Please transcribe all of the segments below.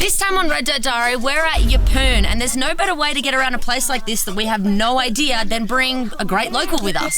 This time on Red Dirt Diary, we're at Yeppoon, and there's no better way to get around a place like this that we have no idea than bring a great local with us.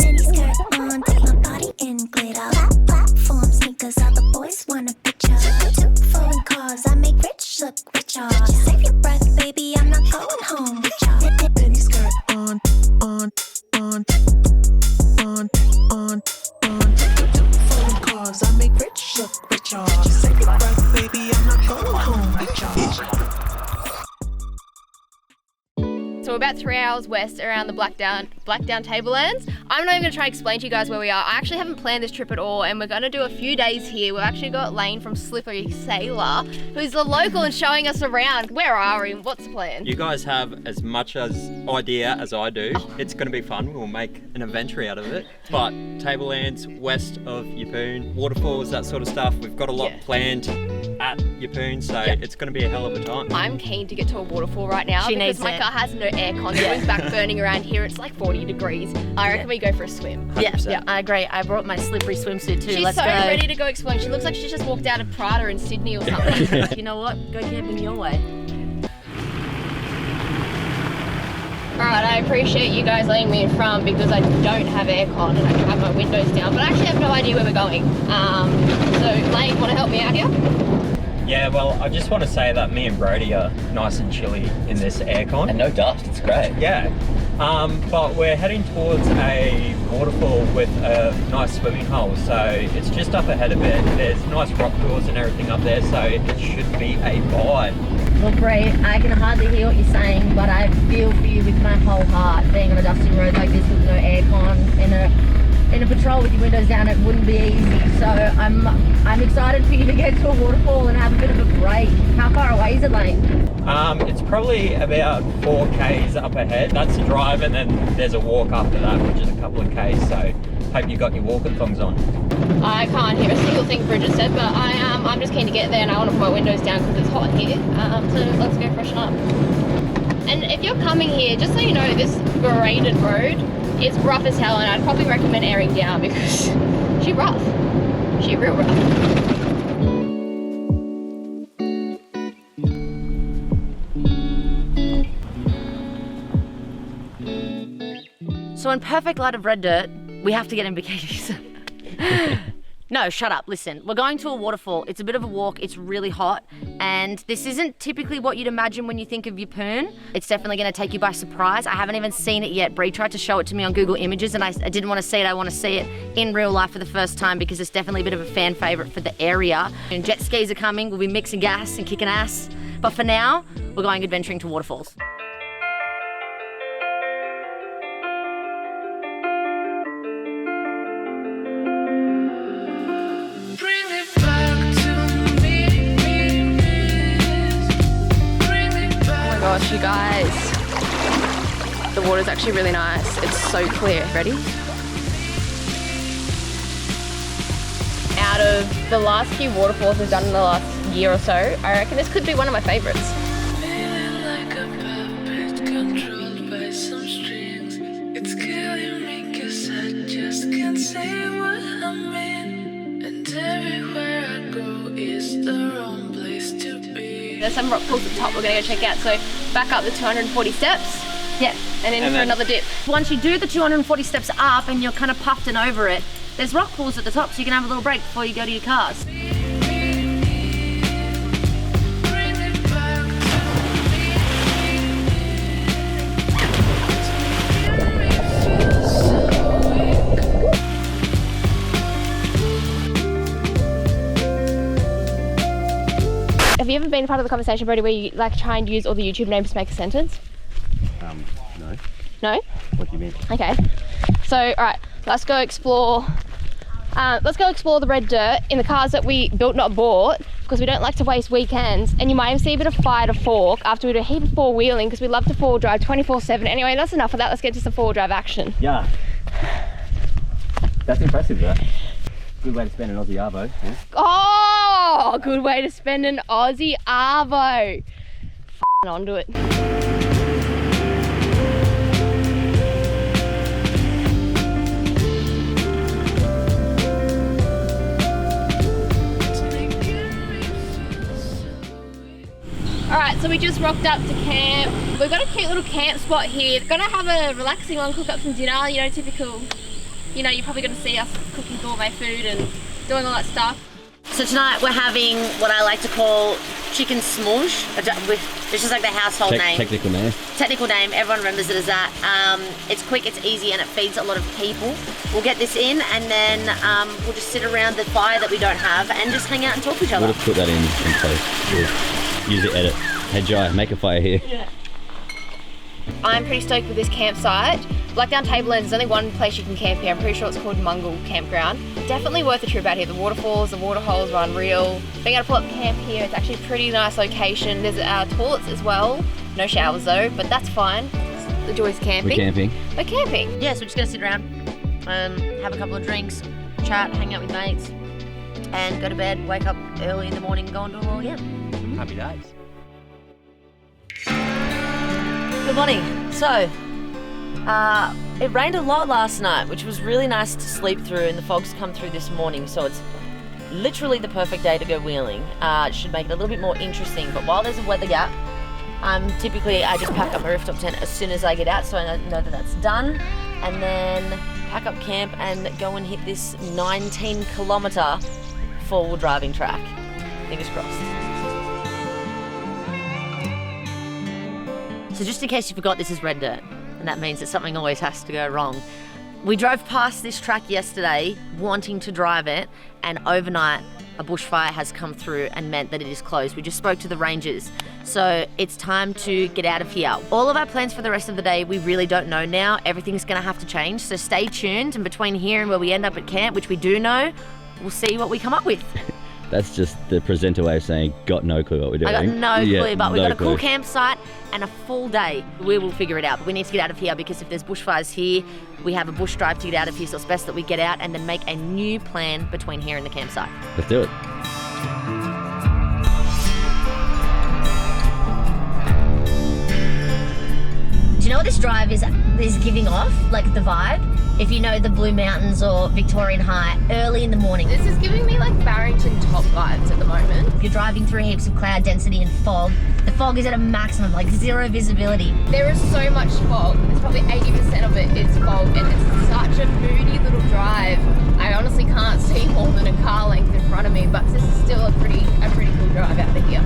So we're about 3 hours west around the Blackdown Tablelands. I'm not even going to try and explain to you guys where we are. I actually haven't planned this trip at all, and we're going to do a few days here. We've actually got Lane from Slippery Sailor, who's the local and showing us around. Where are we? What's the plan? You guys have as much idea as I do. It's going to be fun. We'll make an adventure out of it. But Tablelands, west of Yeppoon, waterfalls, that sort of stuff. We've got a lot planned at Yeppoon, so it's going to be a hell of a time. I'm keen to get to a waterfall right now because my car has no aircon. It's back burning around here. It's like 40 degrees. I reckon we go for a swim. 100%. Yeah, I agree. I brought my slippery swimsuit too. She's ready to go exploring. She looks like she just walked out of Prada in Sydney or something. You know what? Go camping your way. Alright, I appreciate you guys letting me in front because I don't have aircon and I can have my windows down, but I actually have no idea where we're going. So Lane, want to help me out here? Yeah, well, I just want to say that me and Brody are nice and chilly in this aircon. And no dust, it's great. Yeah. But we're heading towards a waterfall with a nice swimming hole, so it's just up ahead a bit. There's nice rock pools and everything up there, so it should be a vibe. Look, Bree, I can hardly hear what you're saying, but I feel for you with my whole heart. Being on a dusty road like this with no aircon in a patrol with your windows down, it wouldn't be easy. So I'm excited for you to get to a waterfall and have a bit of a break. How far away is it, Lane? It's probably about 4 Ks up ahead. That's the drive, and then there's a walk after that, which is a couple of Ks. So hope you got your walking thongs on. I can't hear a single thing Bridget said, but I'm just keen to get there, and I want to put my windows down because it's hot here. So let's go freshen up. And if you're coming here, just so you know, this graded road, it's rough as hell, and I'd probably recommend airing down because she's rough. She's real rough. So in perfect light of red dirt, we have to get in bikinis. No, shut up, listen. We're going to a waterfall. It's a bit of a walk, it's really hot, and this isn't typically what you'd imagine when you think of Yeppoon. It's definitely gonna take you by surprise. I haven't even seen it yet. Bree tried to show it to me on Google Images, and I didn't wanna see it. I wanna see it in real life for the first time because it's definitely a bit of a fan favorite for the area. And jet skis are coming, we'll be mixing gas and kicking ass. But for now, we're going adventuring to waterfalls. Gosh, you guys, the water's actually really nice. It's so clear. Ready? Out of the last few waterfalls we've done in the last year or so, I reckon this could be one of my favorites. Feeling like a puppet controlled by some strings. It's killing me 'cause I just can't say what I'm in. And everywhere I go is the wrong place to be. There's some rock pools at the top we're going to go check out. So back up the 240 steps. Yeah, and then for another dip. Once you do the 240 steps up and you're kind of puffed and over it, there's rock pools at the top so you can have a little break before you go to your cars. Have you ever been part of the conversation, Brody, where you like try and use all the YouTube names to make a sentence? No. No? What do you mean? Okay. So, all right, let's go explore. Let's go explore the red dirt in the cars that we built, not bought, because we don't like to waste weekends. And you might even see a bit of fire to fork after we do a heap of four-wheeling because we love to four drive 24/7. Anyway, that's enough of that. Let's get to some four drive action. Yeah. That's impressive though. Good way to spend an Aussie Arvo. Yeah? Oh, good way to spend an Aussie Arvo. F***ing onto it. Alright, so we just rocked up to camp. We've got a cute little camp spot here. Gonna have a relaxing one, cook up some dinner, you know, typical. You know, you're probably gonna see us cooking gourmet food and doing all that stuff. So tonight we're having what I like to call chicken smoosh. It's just like the household name. Technical name. Technical name, everyone remembers it as that. It's quick, it's easy, and it feeds a lot of people. We'll get this in and then we'll just sit around the fire that we don't have and just hang out and talk to each other. We'll just put that in post. We'll use the edit. Hey Jai, make a fire here. Yeah. I'm pretty stoked with this campsite. Blackdown Tablelands, there's only one place you can camp here. I'm pretty sure it's called Mungle Campground. Definitely worth a trip out here. The waterfalls, the waterholes are unreal. Being able to pull up camp here, it's actually a pretty nice location. There's toilets as well. No showers though, but that's fine. The joys of camping. We're camping. We're camping. Yeah, so we're just gonna sit around, have a couple of drinks, chat, hang out with mates, and go to bed, wake up early in the morning and go and do it all again. Happy days. Good morning. So, it rained a lot last night, which was really nice to sleep through, and the fog's come through this morning, so it's literally the perfect day to go wheeling. It should make it a little bit more interesting, but while there's a weather gap, typically I just pack up my rooftop tent as soon as I get out, so I know that that's done, and then pack up camp and go and hit this 19-kilometre four-wheel driving track. Fingers crossed. So just in case you forgot, this is red dirt, and that means that something always has to go wrong. We drove past this track yesterday, wanting to drive it, and overnight a bushfire has come through and meant that it is closed. We just spoke to the rangers, so it's time to get out of here. All of our plans for the rest of the day, we really don't know now. Everything's gonna have to change, so stay tuned, and between here and where we end up at camp, which we do know, we'll see what we come up with. That's just the presenter way of saying, got no clue what we're doing. I got no clue, but we've got a cool clue. campsite and a full day. We will figure it out. But we need to get out of here because if there's bushfires here, we have a bush drive to get out of here, so it's best that we get out and then make a new plan between here and the campsite. Let's do it. Do you know what this drive is giving off? Like the vibe? If you know the Blue Mountains or Victorian Height, early in the morning. This is giving me like Barrington Top vibes at the moment. You're driving through heaps of cloud density and fog. The fog is at a maximum, like zero visibility. There is so much fog. It's probably 80% of it is fog, and it's such a moody little drive. I honestly can't see more than a car length in front of me, but this is still a pretty cool drive out of here.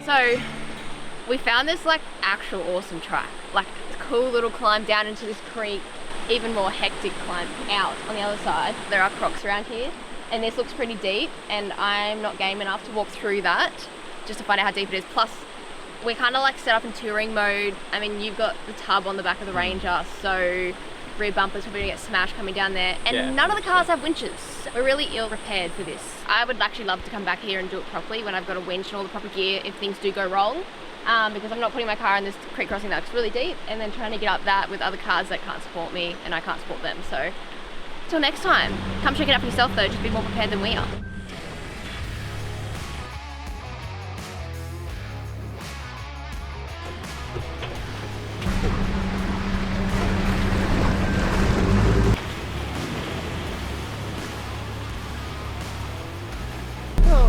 So we found this like actual awesome track, like a cool little climb down into this creek, even more hectic climb out on the other side. There are crocs around here and this looks pretty deep, and I'm not game enough to walk through that just to find out how deep it is. Plus we're kind of like set up in touring mode. I mean, you've got the tub on the back of the Ranger, so rear bumper's probably gonna get smashed coming down there, and none of the cars have winches. We're really ill prepared for this. I would actually love to come back here and do it properly when I've got a winch and all the proper gear if things do go wrong, because I'm not putting my car in this creek crossing that's really deep and then trying to get up that with other cars that can't support me and I can't support them. So till next time, come check it out for yourself though, just be more prepared than we are.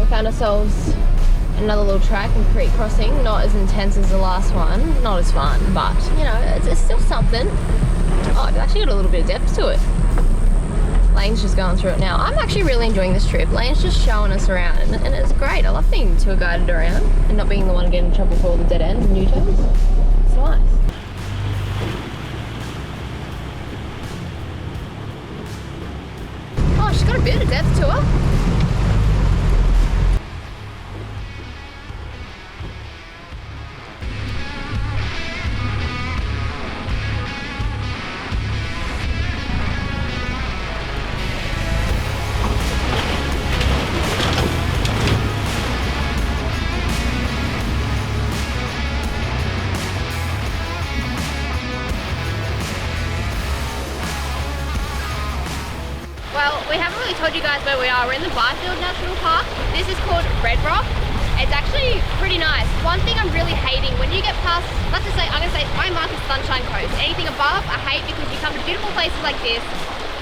Found ourselves another little track and creek crossing, not as intense as the last one, not as fun, but you know, it's still something. Oh, it's actually got a little bit of depth to it. Lane's just going through it now. I'm actually really enjoying this trip. Lane's just showing us around and it's great. I love being tour guided around and not being the one getting in trouble for all the dead ends and U-turns. It's nice. Oh, she's got a bit of depth to her. Well, we haven't really told told you guys where we are. We're in the Byfield National Park. This is called Red Rock. It's actually pretty nice. One thing I'm really hating, when you get past, let's just say, I'm gonna say my mark is Sunshine Coast. Anything above, I hate, because you come to beautiful places like this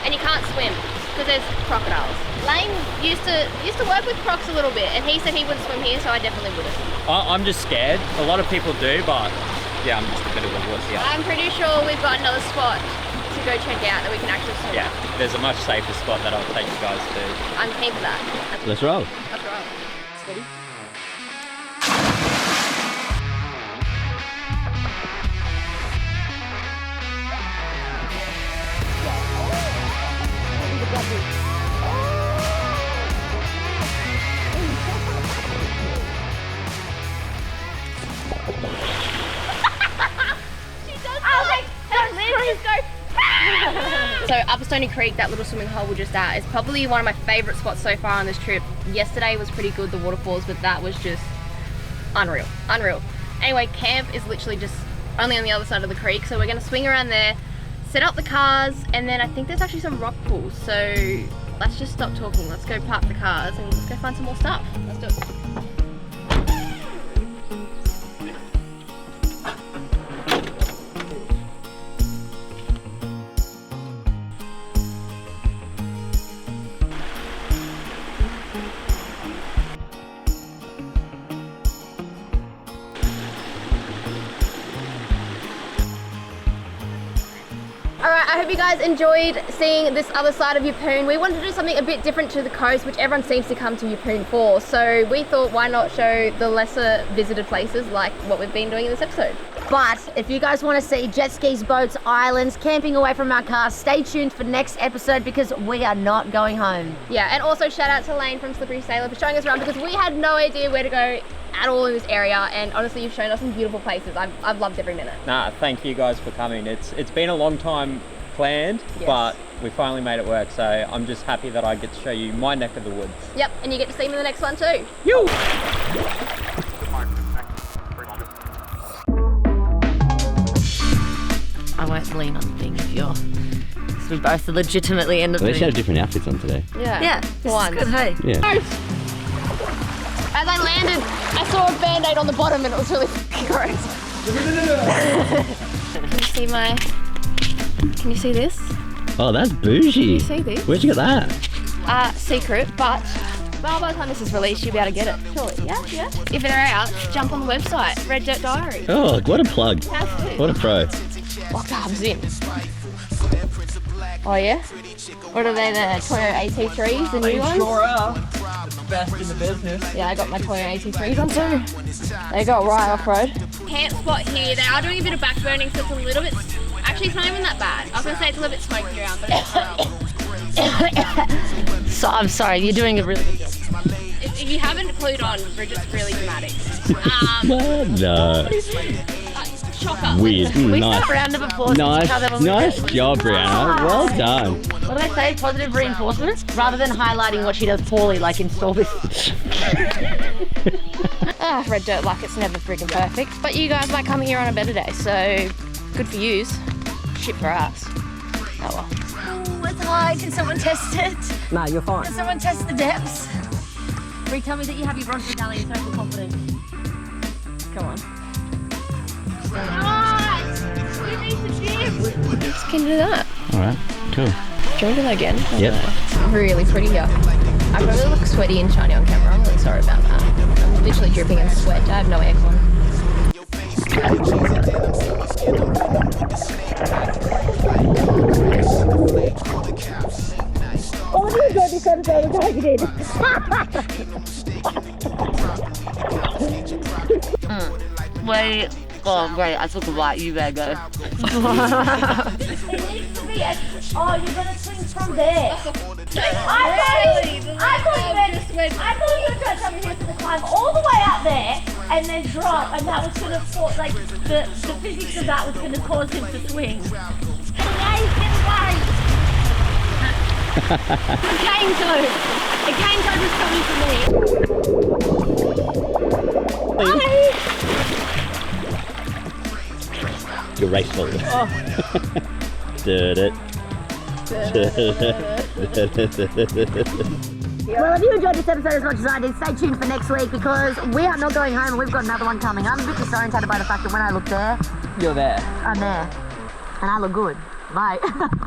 and you can't swim because there's crocodiles. Lane used to work with crocs a little bit, and he said he wouldn't swim here, so I definitely wouldn't. I'm just scared. A lot of people do, but yeah, I'm just a bit of a wussy. I'm pretty sure we've got another spot to go check out that we can actually swim. Yeah, there's a much safer spot that I'll take you guys to. I'm keen for that. Let's roll. Let's roll. Ready? So up Stony Creek, that little swimming hole we're just at, is probably one of my favourite spots so far on this trip. Yesterday was pretty good, the waterfalls, but that was just unreal, unreal. Anyway, camp is literally just only on the other side of the creek, so we're gonna swing around there, set up the cars, and then I think there's actually some rock pools, so let's just stop talking. Let's go park the cars and let's go find some more stuff. Let's do it. Alright, I hope you guys enjoyed seeing this other side of Yeppoon. We wanted to do something a bit different to the coast, which everyone seems to come to Yeppoon for. So we thought, why not show the lesser visited places like what we've been doing in this episode. But if you guys want to see jet skis, boats, islands, camping away from our cars, stay tuned for next episode because we are not going home. Yeah, and also shout out to Lane from Slippery Sailor for showing us around, because we had no idea where to go at all in this area, and honestly you've shown us some beautiful places. I've loved every minute. Nah, thank you guys for coming. It's been a long time planned, Yes. but we finally made it work, so I'm just happy that I get to show you my neck of the woods. Yep, and you get to see me in the next one too. You! I won't lean on the thing if you're... We both legitimately end up At least you doing... have different outfits on today. Yeah. Yeah, this is good, hey? Yeah. As I landed, I saw a band-aid on the bottom and it was really gross. Can you see this? Oh, that's bougie. Can you see this? Where'd you get that? Secret, but well, by the time this is released, you'll be able to get it. Surely, yeah. If they're out, jump on the website, Red Dirt Diary. Oh, what a plug. What a pro. Locked arms in. Oh yeah? What are they, the Toyo AT3s, the new ones? Sure are. Best in the business. Yeah, I got my Toyo AT3s on too. They got right off-road. Camp spot here, they are doing a bit of backburning, so it's a little bit, actually it's not even that bad. I was gonna say it's a little bit smoky around, but it's So, I'm sorry, you're doing a really good job. if you haven't clued on, we're just really dramatic. What? No. Shocker. Weird. We Nice. start round of applause. Nice, to each other when we nice do it. job, Brianna. Well done. What do they say? Positive reinforcement? Rather than highlighting what she does poorly, like in store business. Red Dirt luck, it's never freaking perfect. But you guys might come here on a better day, so good for yous. Shit for us. Oh well. Oh, it's high. Can someone test it? Nah, you're fine. Can someone test the depths? Bree, tell me that you have your bronze medallion. You're so confident. Come on. We need the gym. Can you do that? All right, cool. Do you want to do that again? Yep. Really pretty here. I probably look sweaty and shiny on camera. I'm really sorry about that. I'm literally dripping in sweat. I have no aircon. Oh my god, this episode is targeted. Wait. Oh, great. I took a bite. You better go. Oh, you're gonna swing from there. I thought you were gonna come here to the climb all the way up there and then drop, and that was gonna cause, like, the physics of that was gonna cause him to swing. And now he's getting worried. The cane toe is coming for me. You're raceful. Did it. Well, if you enjoyed this episode as much as I did, stay tuned for next week because we are not going home and we've got another one coming. I'm a bit disorientated by the fact that when I look there, You're there. I'm there. And I look good. Bye.